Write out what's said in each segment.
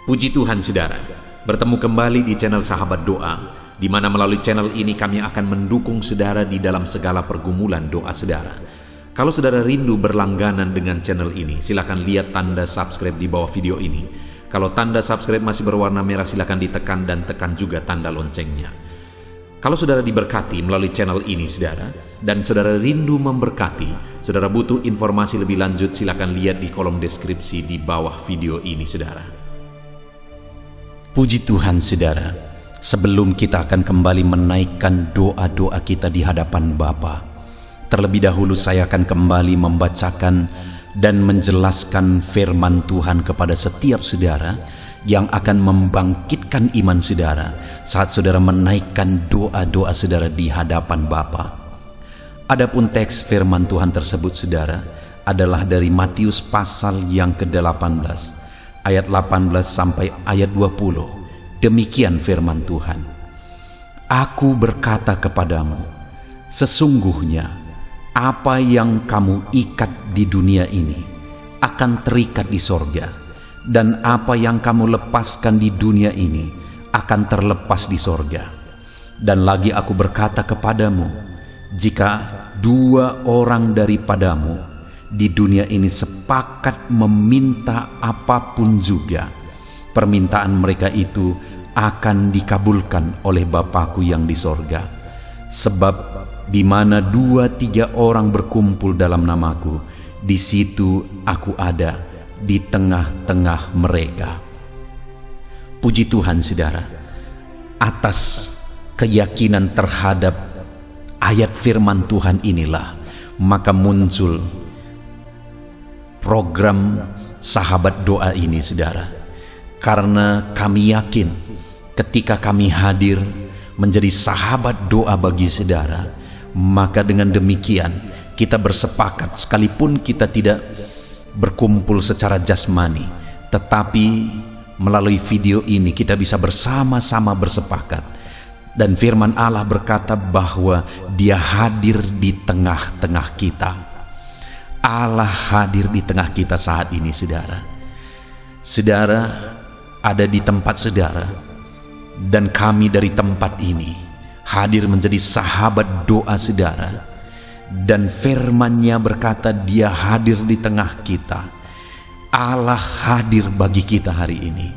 Puji Tuhan saudara, bertemu kembali di channel Sahabat Doa, di mana melalui channel ini kami akan mendukung saudara di dalam segala pergumulan doa saudara. Kalau saudara rindu berlangganan dengan channel ini, silakan lihat tanda subscribe di bawah video ini. Kalau tanda subscribe masih berwarna merah, silakan ditekan dan tekan juga tanda loncengnya. Kalau saudara diberkati melalui channel ini saudara, dan saudara rindu memberkati, saudara butuh informasi lebih lanjut, silakan lihat di kolom deskripsi di bawah video ini saudara. Puji Tuhan saudara, sebelum kita akan kembali menaikkan doa-doa kita di hadapan Bapa, terlebih dahulu saya akan kembali membacakan dan menjelaskan firman Tuhan kepada setiap saudara yang akan membangkitkan iman saudara saat saudara menaikkan doa-doa saudara di hadapan Bapa. Adapun teks firman Tuhan tersebut saudara adalah dari Matius pasal yang ke-18 ayat 18 sampai ayat 20. Demikian firman Tuhan. Aku berkata kepadamu, sesungguhnya apa yang kamu ikat di dunia ini akan terikat di sorga, dan apa yang kamu lepaskan di dunia ini akan terlepas di sorga. Dan lagi aku berkata kepadamu, jika dua orang daripadamu di dunia ini sepakat meminta apapun juga, permintaan mereka itu akan dikabulkan oleh Bapa-Ku yang di sorga. Sebab di mana 2-3 orang berkumpul dalam nama-Ku, di situ Aku ada di tengah-tengah mereka. Puji Tuhan saudara, atas keyakinan terhadap ayat firman Tuhan inilah maka muncul program Sahabat Doa ini saudara, karena kami yakin ketika kami hadir menjadi sahabat doa bagi saudara, maka dengan demikian kita bersepakat, sekalipun kita tidak berkumpul secara jasmani, tetapi melalui video ini kita bisa bersama-sama bersepakat. Dan firman Allah berkata bahwa Dia hadir di tengah-tengah kita. Allah hadir di tengah kita saat ini saudara. Saudara ada di tempat saudara, dan kami dari tempat ini hadir menjadi sahabat doa saudara. Dan firman-Nya berkata Dia hadir di tengah kita. Allah hadir bagi kita hari ini.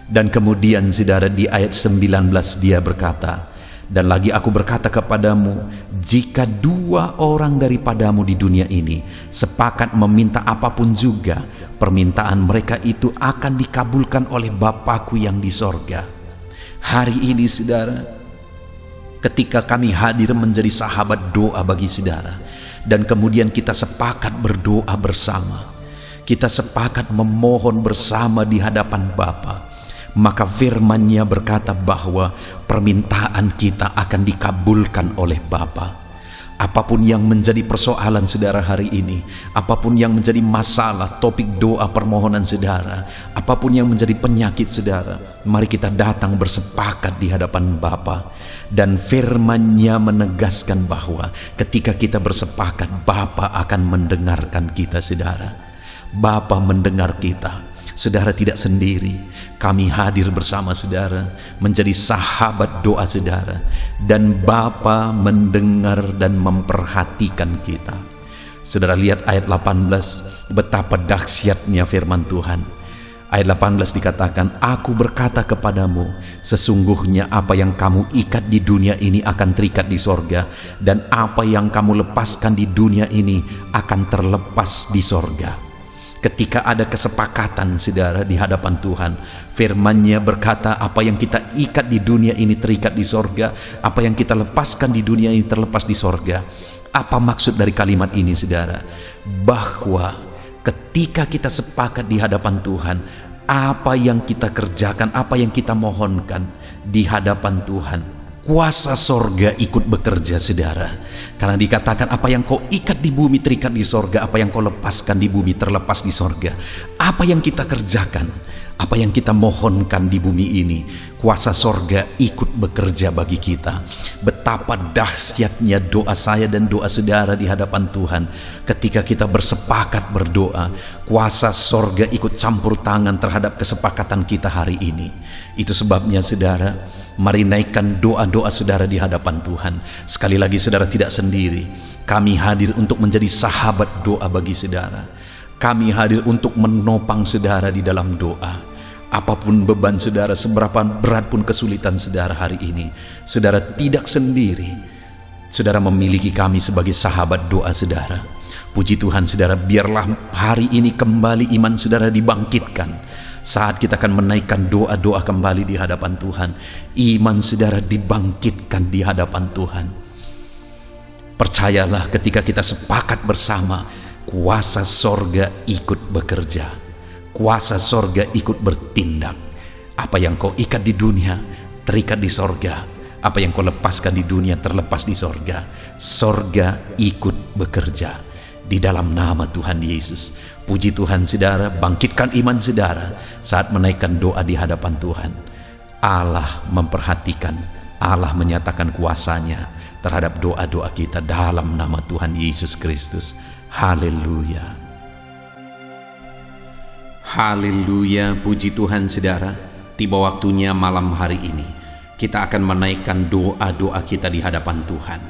Dan kemudian saudara di ayat 19 Dia berkata, dan lagi aku berkata kepadamu, jika 2 orang daripadamu di dunia ini sepakat meminta apapun juga, permintaan mereka itu akan dikabulkan oleh Bapa-Ku yang di sorga. Hari ini saudara, ketika kami hadir menjadi sahabat doa bagi saudara, dan kemudian kita sepakat berdoa bersama, kita sepakat memohon bersama di hadapan Bapa, maka firman-Nya berkata bahwa permintaan kita akan dikabulkan oleh Bapa. Apapun yang menjadi persoalan saudara hari ini, apapun yang menjadi masalah, topik doa permohonan saudara, apapun yang menjadi penyakit saudara, mari kita datang bersepakat di hadapan Bapa. Dan firman-Nya menegaskan bahwa ketika kita bersepakat, Bapa akan mendengarkan kita saudara. Bapa mendengar kita. Saudara tidak sendiri, kami hadir bersama saudara menjadi sahabat doa saudara, dan Bapa mendengar dan memperhatikan kita. Saudara lihat ayat 18, betapa dahsyatnya firman Tuhan. Ayat 18 dikatakan, aku berkata kepadamu, sesungguhnya apa yang kamu ikat di dunia ini akan terikat di sorga, dan apa yang kamu lepaskan di dunia ini akan terlepas di sorga. Ketika ada kesepakatan saudara di hadapan Tuhan, firman-Nya berkata apa yang kita ikat di dunia ini terikat di sorga, apa yang kita lepaskan di dunia ini terlepas di sorga. Apa maksud dari kalimat ini saudara? Bahwa ketika kita sepakat di hadapan Tuhan, apa yang kita kerjakan, apa yang kita mohonkan di hadapan Tuhan, Kuasa sorga ikut bekerja, saudara. Karena dikatakan apa yang kau ikat di bumi terikat di sorga, apa yang kau lepaskan di bumi terlepas di sorga. Apa yang kita kerjakan, apa yang kita mohonkan di bumi ini, kuasa sorga ikut bekerja bagi kita. Betapa dahsyatnya doa saya dan doa saudara di hadapan Tuhan. Ketika kita bersepakat berdoa, kuasa sorga ikut campur tangan terhadap kesepakatan kita hari ini. Itu sebabnya, saudara, mari naikkan doa-doa saudara di hadapan Tuhan. Sekali lagi, saudara tidak sendiri. Kami hadir untuk menjadi sahabat doa bagi saudara. Kami hadir untuk menopang saudara di dalam doa. Apapun beban saudara, seberapa berat pun kesulitan saudara hari ini, saudara tidak sendiri. Saudara memiliki kami sebagai sahabat doa saudara. Puji Tuhan, saudara, biarlah hari ini kembali iman saudara dibangkitkan. Saat kita akan menaikkan doa-doa kembali di hadapan Tuhan, iman saudara dibangkitkan di hadapan Tuhan. Percayalah, ketika kita sepakat bersama, kuasa sorga ikut bekerja. Kuasa sorga ikut bertindak. Apa yang kau ikat di dunia terikat di sorga. Apa yang kau lepaskan di dunia terlepas di sorga. Sorga ikut bekerja di dalam nama Tuhan Yesus. Puji Tuhan, saudara, bangkitkan iman saudara saat menaikkan doa di hadapan Tuhan. Allah memperhatikan, Allah menyatakan kuasanya terhadap doa-doa kita dalam nama Tuhan Yesus Kristus. Haleluya. Haleluya, puji Tuhan, saudara. Tiba waktunya malam hari ini kita akan menaikkan doa-doa kita di hadapan Tuhan.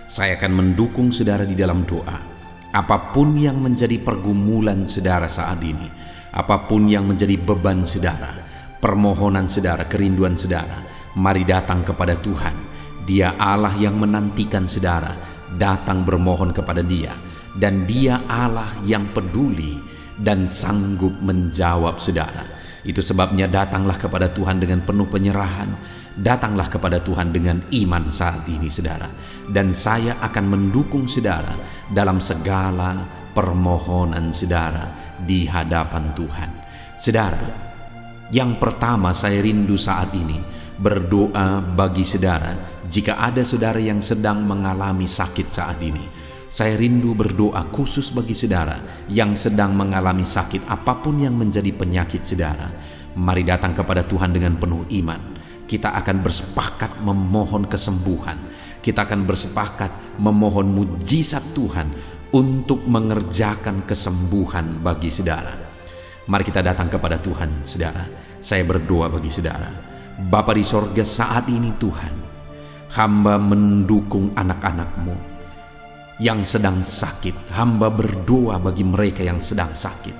Saya akan mendukung saudara di dalam doa. Apapun yang menjadi pergumulan saudara saat ini, apapun yang menjadi beban saudara, permohonan saudara, kerinduan saudara, mari datang kepada Tuhan. Dia Allah yang menantikan saudara datang bermohon kepada Dia, dan Dia Allah yang peduli dan sanggup menjawab saudara. Itu sebabnya datanglah kepada Tuhan dengan penuh penyerahan. Datanglah kepada Tuhan dengan iman saat ini, saudara. Dan saya akan mendukung saudara dalam segala permohonan saudara di hadapan Tuhan. Saudara, yang pertama saya rindu saat ini berdoa bagi saudara. Jika ada saudara yang sedang mengalami sakit saat ini, saya rindu berdoa khusus bagi saudara yang sedang mengalami sakit, apapun yang menjadi penyakit saudara. Mari datang kepada Tuhan dengan penuh iman. Kita akan bersepakat memohon kesembuhan. Kita akan bersepakat memohon mujizat Tuhan untuk mengerjakan kesembuhan bagi saudara. Mari kita datang kepada Tuhan, saudara. Saya berdoa bagi saudara. Bapa di sorga, saat ini Tuhan, hamba mendukung anak-anak-Mu yang sedang sakit. Hamba berdoa bagi mereka yang sedang sakit.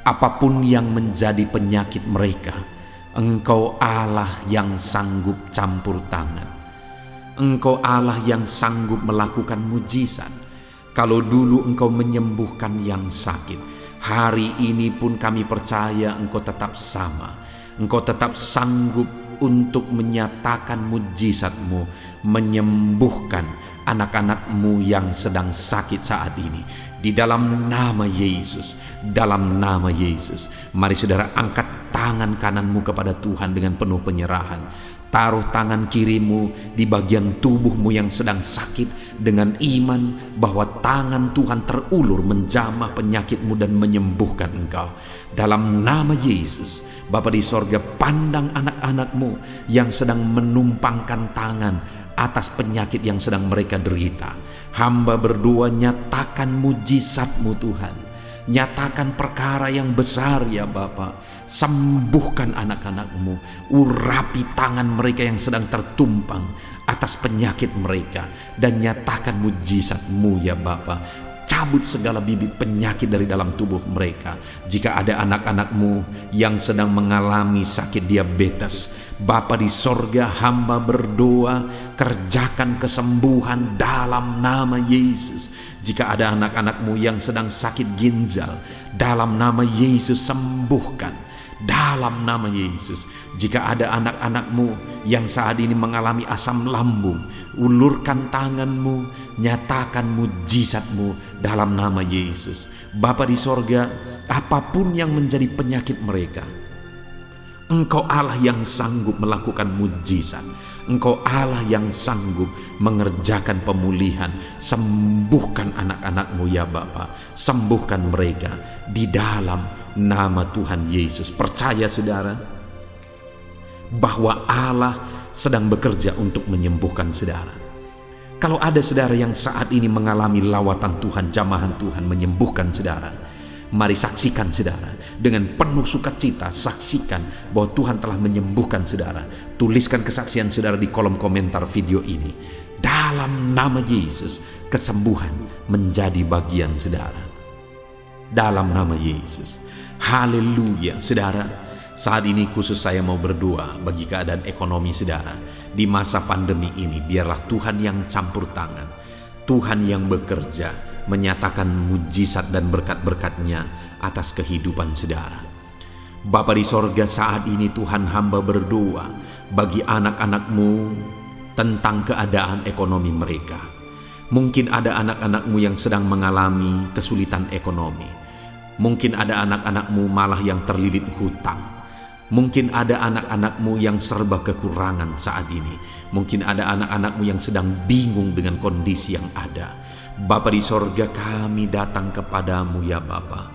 Apapun yang menjadi penyakit mereka, Engkau Allah yang sanggup campur tangan. Engkau Allah yang sanggup melakukan mujizat. Kalau dulu Engkau menyembuhkan yang sakit, hari ini pun kami percaya Engkau tetap sama. Engkau tetap sanggup untuk menyatakan mujizat-Mu, menyembuhkan anak-anak-Mu yang sedang sakit saat ini. Di dalam nama Yesus, dalam nama Yesus, mari saudara angkat tangan kananmu kepada Tuhan dengan penuh penyerahan. Taruh tangan kirimu di bagian tubuhmu yang sedang sakit dengan iman bahwa tangan Tuhan terulur menjamah penyakitmu dan menyembuhkan engkau. Dalam nama Yesus, Bapa di sorga, pandang anak-anak-Mu yang sedang menumpangkan tangan atas penyakit yang sedang mereka derita. Hamba berdoa, nyatakan mujizat-Mu Tuhan. Nyatakan perkara yang besar ya Bapa. Sembuhkan anak-anak-Mu. Urapi tangan mereka yang sedang tertumpang atas penyakit mereka. Dan nyatakan mujizat-Mu ya Bapa. Cabut segala bibit penyakit dari dalam tubuh mereka. Jika ada anak-anak-Mu yang sedang mengalami sakit diabetes, Bapa di sorga, hamba berdoa, kerjakan kesembuhan dalam nama Yesus. Jika ada anak-anak-Mu yang sedang sakit ginjal, dalam nama Yesus sembuhkan. Dalam nama Yesus. Jika ada anak-anak-Mu yang saat ini mengalami asam lambung, ulurkan tangan-Mu, nyatakan mujizat-Mu dalam nama Yesus. Bapa di sorga, apapun yang menjadi penyakit mereka, Engkau Allah yang sanggup melakukan mujizat. Engkau Allah yang sanggup mengerjakan pemulihan. Sembuhkan anak-anak-Mu ya Bapa. Sembuhkan mereka di dalam nama Tuhan Yesus. Percaya saudara bahwa Allah sedang bekerja untuk menyembuhkan saudara. Kalau ada saudara yang saat ini mengalami lawatan Tuhan, jamahan Tuhan menyembuhkan saudara, mari saksikan saudara dengan penuh sukacita. Saksikan bahwa Tuhan telah menyembuhkan saudara. Tuliskan kesaksian saudara di kolom komentar video ini. Dalam nama Yesus, kesembuhan menjadi bagian saudara. Dalam nama Yesus. Haleluya. Saudara, saat ini khusus saya mau berdoa bagi keadaan ekonomi saudara. Di masa pandemi ini biarlah Tuhan yang campur tangan, Tuhan yang bekerja menyatakan mujizat dan berkat-berkat-Nya atas kehidupan saudara. Bapa di sorga, saat ini Tuhan hamba berdoa bagi anak-anak-Mu tentang keadaan ekonomi mereka. Mungkin ada anak-anak-Mu yang sedang mengalami kesulitan ekonomi. Mungkin ada anak-anak-Mu malah yang terlilit hutang. Mungkin ada anak-anak-Mu yang serba kekurangan saat ini. Mungkin ada anak-anak-Mu yang sedang bingung dengan kondisi yang ada. Bapa di sorga, kami datang kepadamu ya Bapa.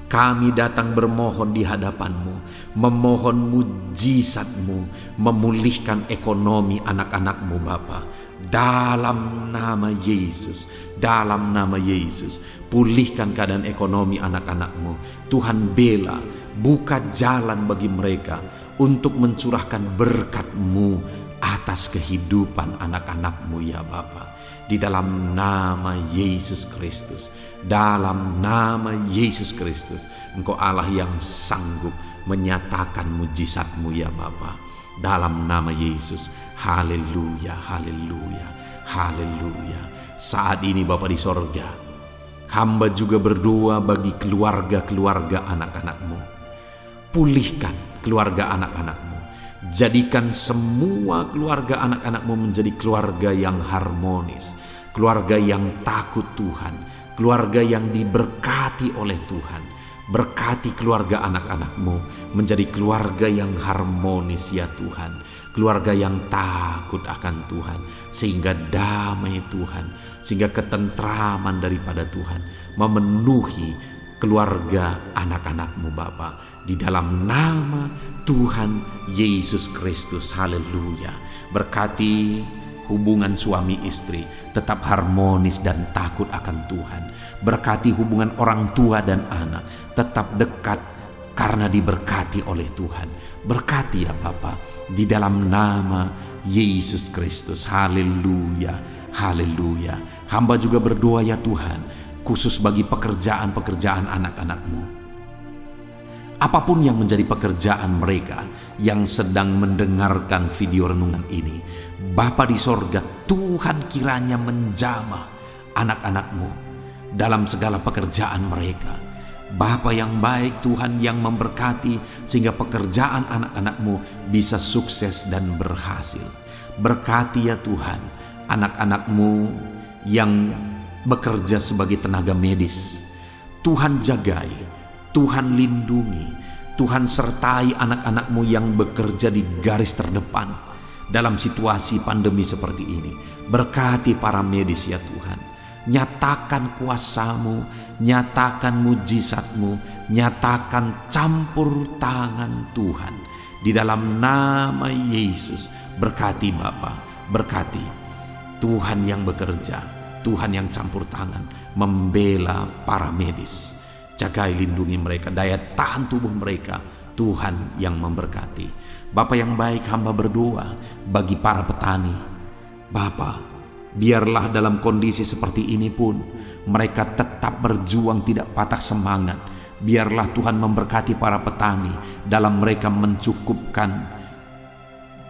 Kami datang bermohon di hadapan-Mu, memohon mujizat-Mu, memulihkan ekonomi anak-anak-Mu Bapa. Dalam nama Yesus, dalam nama Yesus, pulihkan keadaan ekonomi anak-anak-Mu. Tuhan bela, buka jalan bagi mereka untuk mencurahkan berkat-Mu atas kehidupan anak-anak-Mu ya Bapa. Di dalam nama Yesus Kristus, dalam nama Yesus Kristus, Engkau Allah yang sanggup menyatakan mujizat-Mu ya Bapa. Dalam nama Yesus, haleluya, haleluya, haleluya. Saat ini Bapa di sorga, hamba juga berdoa bagi keluarga-keluarga anak-anak-Mu. Pulihkan keluarga anak-anak-Mu. Jadikan semua keluarga anak-anak-Mu menjadi keluarga yang harmonis, keluarga yang takut Tuhan, keluarga yang diberkati oleh Tuhan. Berkati keluarga anak-anak-Mu menjadi keluarga yang harmonis ya Tuhan, keluarga yang takut akan Tuhan, sehingga damai Tuhan, sehingga ketentraman daripada Tuhan memenuhi keluarga anak-anak-Mu Bapa. Di dalam nama Tuhan Yesus Kristus, haleluya. Berkati hubungan suami istri tetap harmonis dan takut akan Tuhan. Berkati hubungan orang tua dan anak tetap dekat karena diberkati oleh Tuhan. Berkati ya Bapa, di dalam nama Yesus Kristus, haleluya, haleluya. Hamba juga berdoa ya Tuhan, khusus bagi pekerjaan-pekerjaan anak-anak-Mu. Apapun yang menjadi pekerjaan mereka yang sedang mendengarkan video renungan ini, Bapa di sorga, Tuhan kiranya menjamah anak-anak-Mu dalam segala pekerjaan mereka. Bapa yang baik, Tuhan yang memberkati sehingga pekerjaan anak-anak-Mu bisa sukses dan berhasil. Berkati ya Tuhan anak-anak-Mu yang bekerja sebagai tenaga medis. Tuhan jagai, Tuhan lindungi, Tuhan sertai anak-anak-Mu yang bekerja di garis terdepan dalam situasi pandemi seperti ini. Berkati para medis ya Tuhan. Nyatakan kuasa-Mu, nyatakan mujizat-Mu, nyatakan campur tangan Tuhan. Di dalam nama Yesus, berkati Bapa, berkati Tuhan yang bekerja, Tuhan yang campur tangan, membela para medis. Jagai lindungi mereka, daya tahan tubuh mereka, Tuhan yang memberkati. Bapa yang baik, hamba berdoa bagi para petani. Bapa, biarlah dalam kondisi seperti ini pun mereka tetap berjuang, tidak patah semangat. Biarlah Tuhan memberkati para petani dalam mereka mencukupkan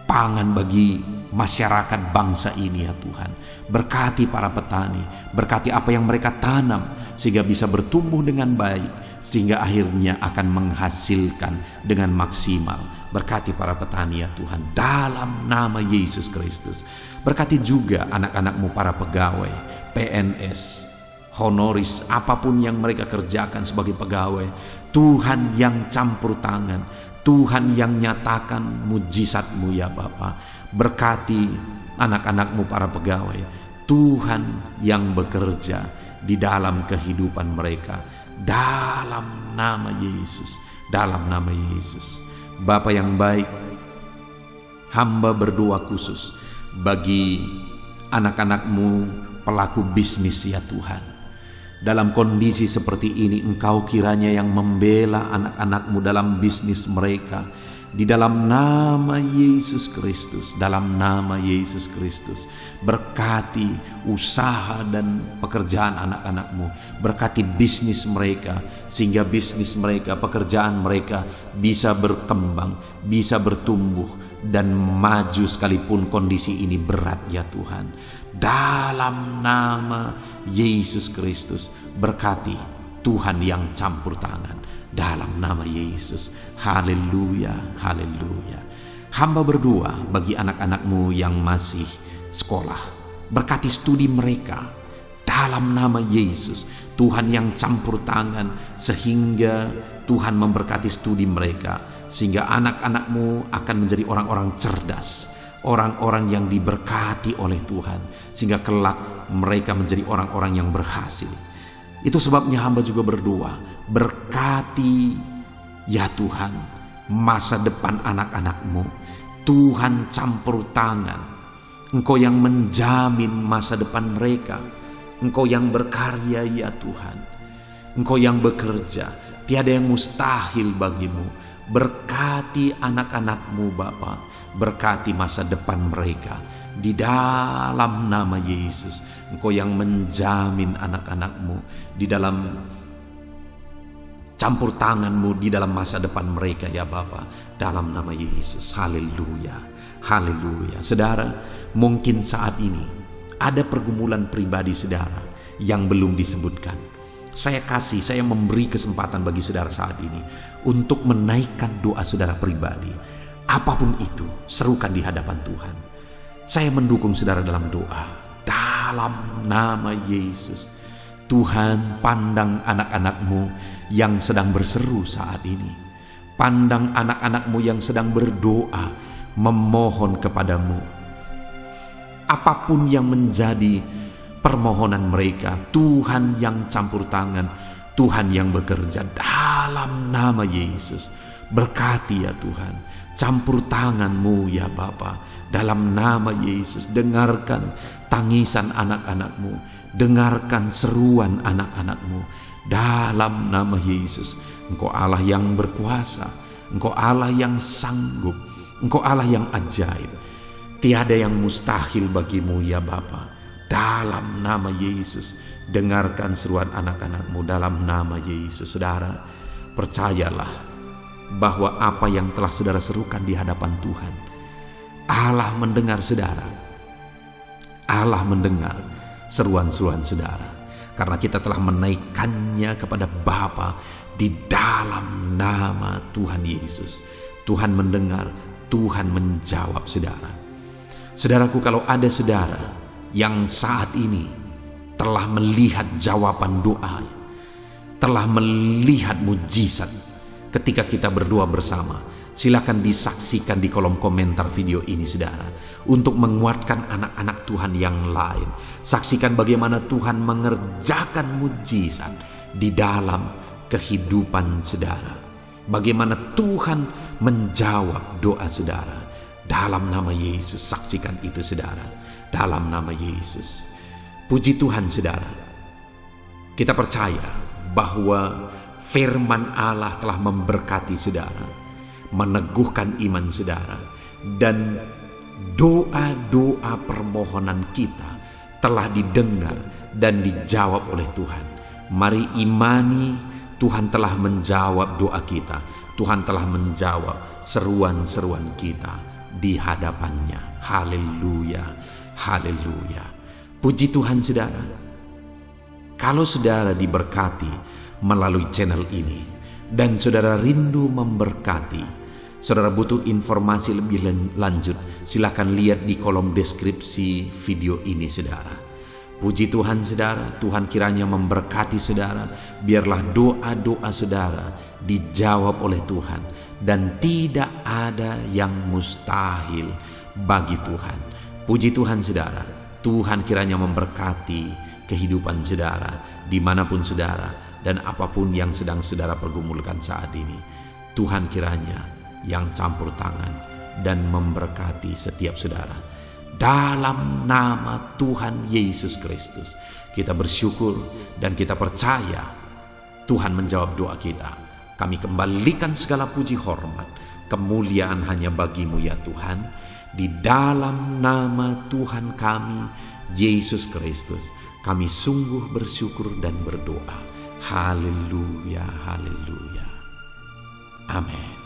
pangan bagi masyarakat bangsa ini ya Tuhan. Berkati para petani, berkati apa yang mereka tanam sehingga bisa bertumbuh dengan baik, sehingga akhirnya akan menghasilkan dengan maksimal. Berkati para petani ya Tuhan, dalam nama Yesus Kristus. Berkati juga anak-anak-Mu para pegawai, PNS, honoris, apapun yang mereka kerjakan sebagai pegawai. Tuhan yang campur tangan, Tuhan yang nyatakan mujizat-Mu ya Bapa. Berkati anak-anak-Mu para pegawai, Tuhan yang bekerja di dalam kehidupan mereka, dalam nama Yesus, dalam nama Yesus. Bapa yang baik, hamba berdoa khusus bagi anak-anak-Mu pelaku bisnis ya Tuhan. Dalam kondisi seperti ini, Engkau kiranya yang membela anak-anak-Mu dalam bisnis mereka. Di dalam nama Yesus Kristus, dalam nama Yesus Kristus. Berkati usaha dan pekerjaan anak-anak-Mu. Berkati bisnis mereka, sehingga bisnis mereka, pekerjaan mereka bisa berkembang, bisa bertumbuh, dan maju sekalipun kondisi ini berat ya Tuhan. Dalam nama Yesus Kristus, berkati Tuhan yang campur tangan, dalam nama Yesus. Haleluya, haleluya. Hamba berdoa bagi anak-anak-Mu yang masih sekolah, berkati studi mereka, dalam nama Yesus. Tuhan yang campur tangan, sehingga Tuhan memberkati studi mereka, sehingga anak-anak-Mu akan menjadi orang-orang cerdas, orang-orang yang diberkati oleh Tuhan, sehingga kelak mereka menjadi orang-orang yang berhasil. Itu sebabnya hamba juga berdoa, berkati ya Tuhan masa depan anak-anak-Mu. Tuhan campur tangan, Engkau yang menjamin masa depan mereka. Engkau yang berkarya ya Tuhan, Engkau yang bekerja, tiada yang mustahil bagimu. Berkati anak-anak-Mu Bapa, berkati masa depan mereka, di dalam nama Yesus. Engkau yang menjamin anak-anak-Mu di dalam campur tangan-Mu di dalam masa depan mereka ya Bapa, dalam nama Yesus. Haleluya, haleluya. Saudara, mungkin saat ini ada pergumulan pribadi saudara yang belum disebutkan. Saya memberi kesempatan bagi saudara saat ini untuk menaikkan doa saudara pribadi. Apapun itu, serukan di hadapan Tuhan. Saya mendukung saudara dalam doa, dalam nama Yesus. Tuhan, pandang anak-anak-Mu yang sedang berseru saat ini. Pandang anak-anak-Mu yang sedang berdoa, memohon kepadamu. Apapun yang menjadi permohonan mereka, Tuhan yang campur tangan, Tuhan yang bekerja, dalam nama Yesus. Berkati ya Tuhan, campur tangan-Mu ya Bapa, dalam nama Yesus. Dengarkan tangisan anak-anak-Mu, dengarkan seruan anak-anak-Mu, dalam nama Yesus. Engkau Allah yang berkuasa, Engkau Allah yang sanggup, Engkau Allah yang ajaib. Tiada yang mustahil bagimu ya Bapa, dalam nama Yesus. Dengarkan seruan anak-anak-Mu dalam nama Yesus. Saudara, percayalah bahwa apa yang telah saudara serukan di hadapan Tuhan, Allah mendengar saudara. Allah mendengar seruan-seruan saudara, karena kita telah menaikkannya kepada Bapa di dalam nama Tuhan Yesus. Tuhan mendengar, Tuhan menjawab saudara. Saudaraku, kalau ada saudara yang saat ini telah melihat jawaban doa, telah melihat mujizat ketika kita berdoa bersama, silakan disaksikan di kolom komentar video ini saudara, untuk menguatkan anak-anak Tuhan yang lain. Saksikan bagaimana Tuhan mengerjakan mujizat di dalam kehidupan saudara, bagaimana Tuhan menjawab doa saudara. Dalam nama Yesus, saksikan itu saudara, dalam nama Yesus. Puji Tuhan saudara, kita percaya bahwa firman Allah telah memberkati saudara, meneguhkan iman saudara, dan doa-doa permohonan kita telah didengar dan dijawab oleh Tuhan. Mari imani, Tuhan telah menjawab doa kita. Tuhan telah menjawab seruan-seruan kita di hadapannya. Haleluya, haleluya. Puji Tuhan saudara. Kalau saudara diberkati melalui channel ini dan saudara rindu memberkati, saudara butuh informasi lebih lanjut, silakan lihat di kolom deskripsi video ini saudara. Puji Tuhan saudara, Tuhan kiranya memberkati saudara. Biarlah doa-doa saudara dijawab oleh Tuhan, dan tidak ada yang mustahil bagi Tuhan. Puji Tuhan saudara, Tuhan kiranya memberkati kehidupan saudara dimanapun saudara, dan apapun yang sedang saudara pergumulkan saat ini. Tuhan kiranya yang campur tangan dan memberkati setiap saudara. Dalam nama Tuhan Yesus Kristus, kita bersyukur dan kita percaya Tuhan menjawab doa kita. Kami kembalikan segala puji hormat, kemuliaan hanya bagi-Mu ya Tuhan. Di dalam nama Tuhan kami, Yesus Kristus, kami sungguh bersyukur dan berdoa. Haleluya, haleluya. Amin.